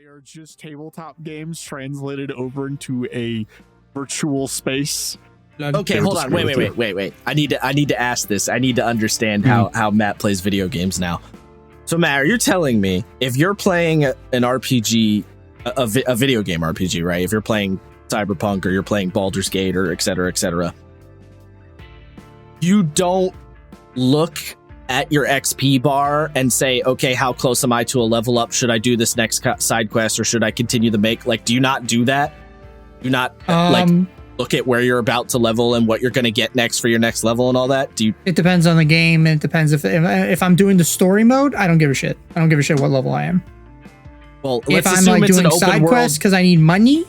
They are just tabletop games translated over into a virtual space. Okay, hold on. Wait. I need to ask this. I need to understand how Matt plays video games now. So, Matt, you're telling me if you're playing an RPG, a video game RPG, right? If you're playing Cyberpunk or you're playing Baldur's Gate or et cetera, you don't look at your XP bar and say, okay, how close am I to a level up? Should I do this next side quest or should I continue to make? Like, do you not do that? Do you not look at where you're about to level and what you're going to get next for your next level and all that? It depends on the game. It depends if I'm doing the story mode. I don't give a shit. I don't give a shit what level I am. Well, if I'm like doing side quests because I need money.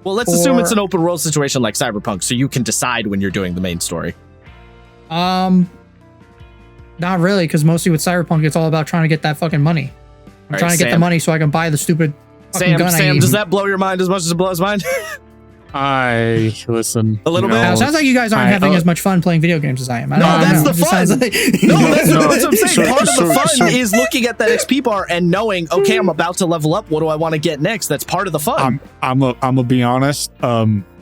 Well, let's assume it's an open world situation like Cyberpunk, so you can decide when you're doing the main story. Not really, because mostly with Cyberpunk, it's all about trying to get that fucking money. I'm trying to get the money so I can buy the stupid fucking gun I need. Sam, does that blow your mind as much as it blows mine? I listen a little bit. It sounds like you guys aren't having as much fun playing video games as I am. That's the fun. That's what I'm saying. Part of the fun is looking at that XP bar and knowing, okay, I'm about to level up. What do I want to get next? That's part of the fun. I'm gonna be honest.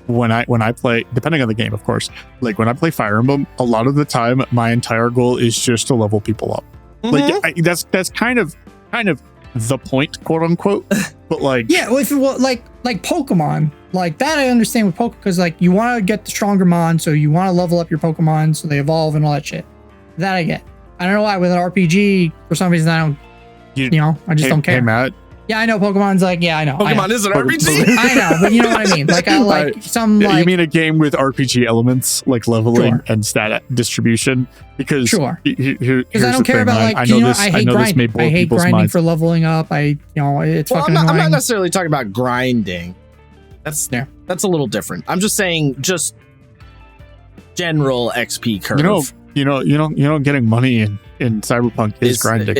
When I play, depending on the game, of course, like when I play Fire Emblem, a lot of the time my entire goal is just to level people up. Mm-hmm. Like that's kind of the point, quote unquote. But like, yeah, well, like Pokemon, like that I understand with Pokemon, because like you want to get the stronger mon, so you want to level up your Pokemon so they evolve and all that shit. That I get. I don't know why with an RPG for some reason I don't. I just don't care. Hey Matt. Yeah, I know Pokemon's like, yeah, I know. Pokemon is an RPG. I know, but you know what I mean. Like, I like some like. You mean a game with RPG elements like leveling and stat distribution? Because because I don't care about like I hate grinding. I hate grinding for leveling up. It's fucking annoying. I'm not necessarily talking about grinding. That's a little different. I'm just saying just general XP curve. Getting money in Cyberpunk is grinding.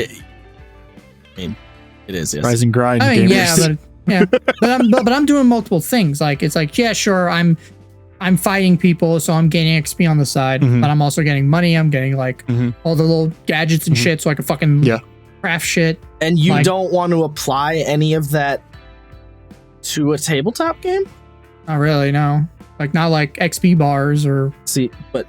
It is, yes. Rise and grind. I mean, but I'm doing multiple things. Like it's like, yeah, sure, I'm fighting people, so I'm gaining XP on the side, but I'm also getting money. I'm getting like all the little gadgets and shit, so I can fucking craft shit. And you don't want to apply any of that to a tabletop game? Not really, no. Like not like XP bars or. See, but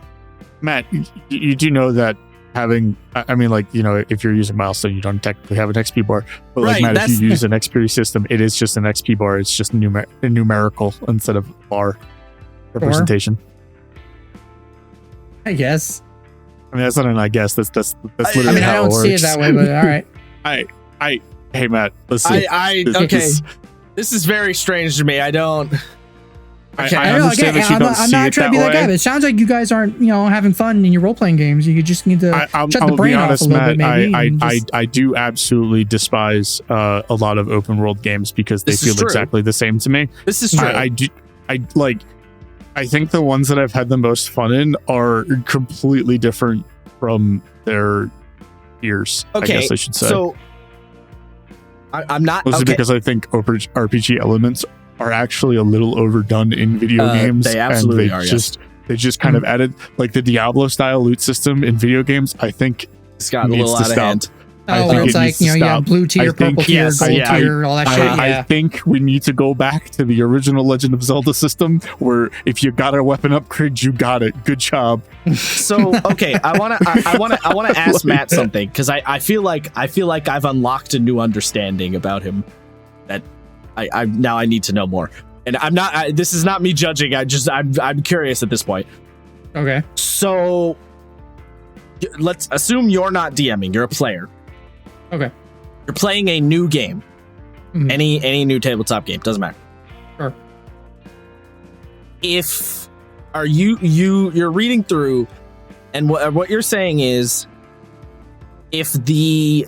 Matt, you do know that. If you're using Milestone, you don't technically have an XP bar. But like, Matt, if you use an XP system, it is just an XP bar. It's just numerical instead of bar representation. I guess. I mean, that's not an I guess. That's literally how it works. I don't see it that way, but all right. Hey, Matt, listen. Okay. This is very strange to me. I don't. Okay. I understand that you don't see it that way. I'm not trying to be that guy, but it sounds like you guys aren't, having fun in your role-playing games. You just need to shut the brain off a little bit, maybe. I do absolutely despise a lot of open-world games because they feel exactly the same to me. This is true. I think the ones that I've had the most fun in are completely different from their peers, I guess I should say. So, I'm not... Mostly because I think RPG elements are actually a little overdone in video games. They absolutely are. They just kind of added like the Diablo style loot system in video games. I think it's gotten a little out of hand. It's like you have blue tier, purple tier, gold tier, all that shit. I think we need to go back to the original Legend of Zelda system, where if you got a weapon upgrade, you got it. Good job. So okay, I want to ask Matt something, because I feel like I've unlocked a new understanding about him that I need to know more. And I'm not. This is not me judging. I'm curious at this point. Okay. So let's assume you're not DMing. You're a player. Okay. You're playing a new game. Any new tabletop game, doesn't matter. Sure. If you're reading through, and what you're saying is, if the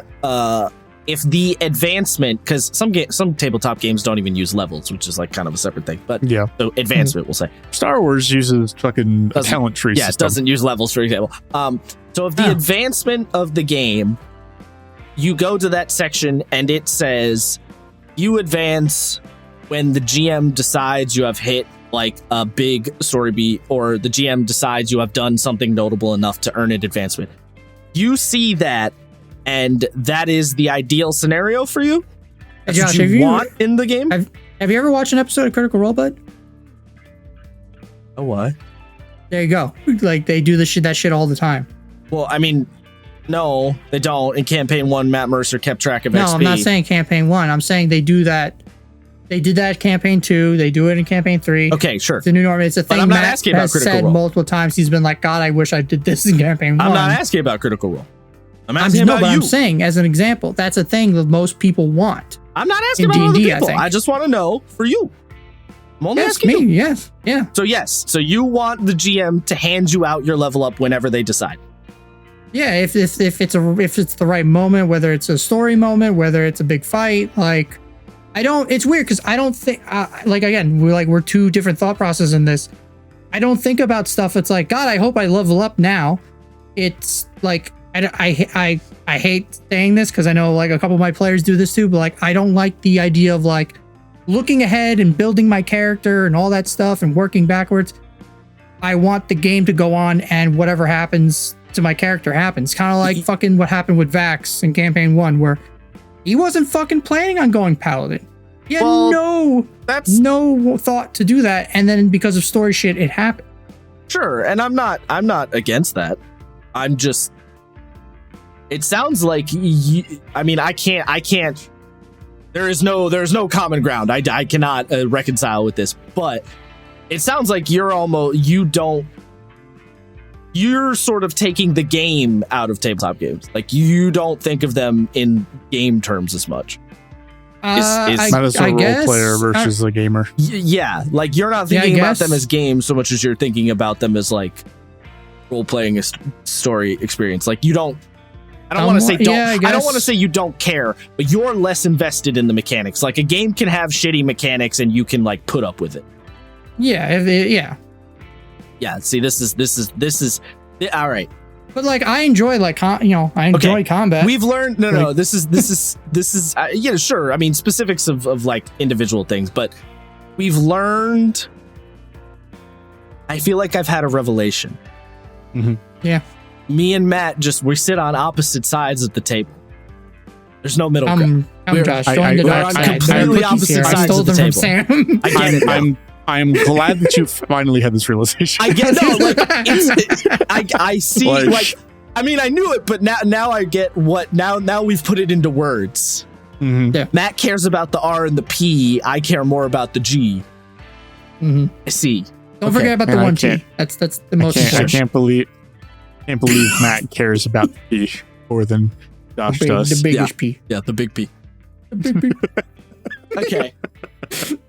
advancement, because some tabletop games don't even use levels, which is like kind of a separate thing, but so advancement we'll say. Star Wars uses fucking talent tree system. It doesn't use levels, for example. So if the advancement of the game, you go to that section and it says you advance when the GM decides you have hit like a big story beat, or the GM decides you have done something notable enough to earn an advancement. You see that, and that is the ideal scenario for you? That's Josh, what you want in the game? Have you ever watched an episode of Critical Role, bud? Oh, what? There you go. Like, they do that shit all the time. Well, I mean, no, they don't. In campaign 1, Matt Mercer kept track of XP. No, I'm not saying campaign 1. I'm saying they do that. They did that in campaign 2. They do it in campaign 3. Okay, sure. It's a new norm. It's a thing I'm not Matt asking about has Critical said Role. multiple times. He's been like, God, I wish I did this in campaign 1. I'm not asking about Critical Role. I'm asking about but you. I'm saying, as an example, that's a thing that most people want. I'm not asking in about other D&D, I people. think. I just want to know for you. I'm only Yes, asking me. you. Yes. Yeah. So yes, so you want the GM to hand you out your level up whenever they decide. Yeah, if it's the right moment, whether it's a story moment, whether it's a big fight, like it's weird because I don't think like, again, we're two different thought processes in this. I don't think about stuff. It's like, God, I hope I level up now. It's like I hate saying this because I know like a couple of my players do this too, but like I don't like the idea of like looking ahead and building my character and all that stuff and working backwards. I want the game to go on and whatever happens to my character happens. Kind of like fucking what happened with Vax in campaign 1, where he wasn't fucking planning on going paladin. He had no thought to do that, and then because of story shit, it happened. Sure, and I'm not against that. I'm just. It sounds like I can't. There is no common ground. I cannot reconcile with this, but it sounds like you're sort of taking the game out of tabletop games. Like you don't think of them in game terms as much. Not as a role player versus a gamer. Yeah, like you're not thinking about them as games so much as you're thinking about them as like role playing a story experience. Like you don't. I don't want to say don't. I don't want to say you don't care, but you're less invested in the mechanics. Like a game can have shitty mechanics, and you can like put up with it. Yeah, Yeah. See, this is all right. But like, I enjoy I enjoy combat. We've learned no. This is yeah, sure. I mean, specifics of like individual things, but we've learned. I feel like I've had a revelation. Mm-hmm. Yeah. Me and Matt we sit on opposite sides of the table. There's no middle ground. Josh, join the dark side. Completely opposite sides of the table. Sam. I get it. I'm glad that you finally had this realization. I get I see like I mean I knew it, but now I get what now we've put it into words. Mm-hmm. Yeah. Matt cares about the R and the P. I care more about the G. Mm-hmm. I see. Don't forget about the 1 G. That's the most important. I can't believe Matt cares about the P more than Josh does. The biggest P. Yeah, the big P. Okay.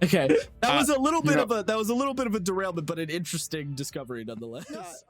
That was a little bit of a derailment, but an interesting discovery nonetheless.